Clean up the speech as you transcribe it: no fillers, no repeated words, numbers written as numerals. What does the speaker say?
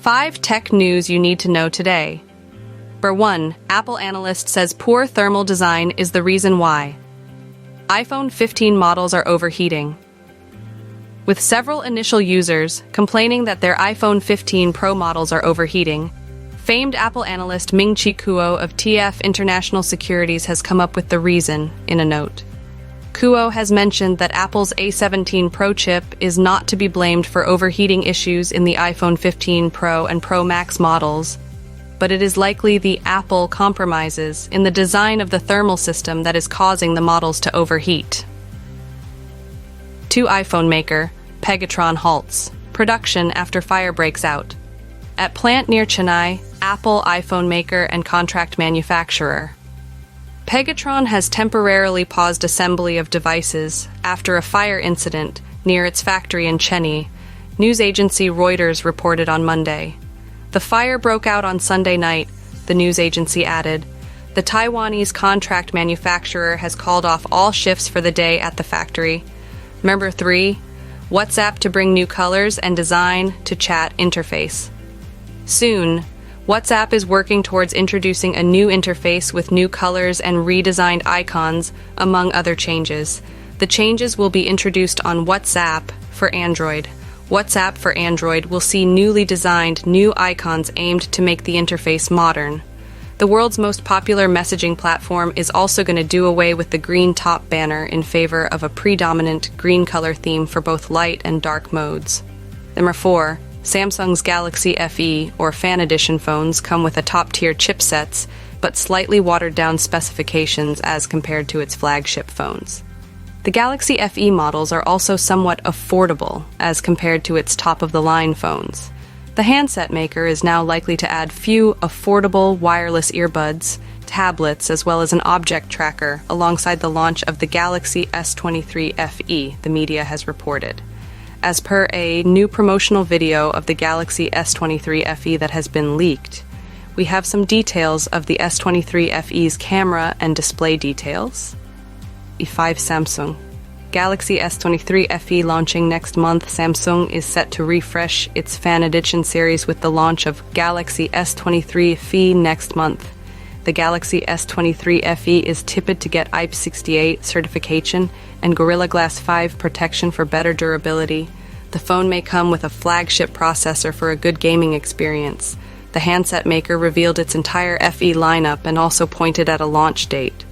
5 tech news you need to know today. Number 1. Apple analyst says poor thermal design is the reason why. iPhone 15 models are overheating. With several initial users complaining that their iPhone 15 Pro models are overheating, famed Apple analyst Ming-Chi Kuo of TF International Securities has come up with the reason in a note. Kuo has mentioned that Apple's A17 Pro chip is not to be blamed for overheating issues in the iPhone 15 Pro and Pro Max models, but it is likely the Apple compromises in the design of the thermal system that is causing the models to overheat. 2 iPhone maker, Pegatron halts production after fire breaks out. At plant near Chennai, Apple iPhone maker and contract manufacturer Pegatron has temporarily paused assembly of devices after a fire incident near its factory in Chennai, news agency Reuters reported on Monday. The fire broke out on Sunday night, the news agency added. The Taiwanese contract manufacturer has called off all shifts for the day at the factory. Number 3. WhatsApp to bring new colors and design to chat interface. Soon, WhatsApp is working towards introducing a new interface with new colors and redesigned icons, among other changes. The changes will be introduced on WhatsApp for Android. WhatsApp for Android will see newly designed new icons aimed to make the interface modern. The world's most popular messaging platform is also going to do away with the green top banner in favor of a predominant green color theme for both light and dark modes. Number 4. Samsung's Galaxy FE or Fan Edition phones come with a top-tier chipsets, but slightly watered-down specifications as compared to its flagship phones. The Galaxy FE models are also somewhat affordable as compared to its top-of-the-line phones. The handset maker is now likely to add few affordable wireless earbuds, tablets, as well as an object tracker alongside the launch of the Galaxy S23 FE, the media has reported. As per a new promotional video of the Galaxy S23 FE that has been leaked, we have some details of the S23 FE's camera and display details. E5 Samsung. Galaxy S23 FE launching next month. Samsung is set to refresh its Fan Edition series with the launch of Galaxy S23 FE next month. The Galaxy S23 FE is tipped to get IP68 certification and Gorilla Glass 5 protection for better durability. The phone may come with a flagship processor for a good gaming experience. The handset maker revealed its entire FE lineup and also pointed at a launch date.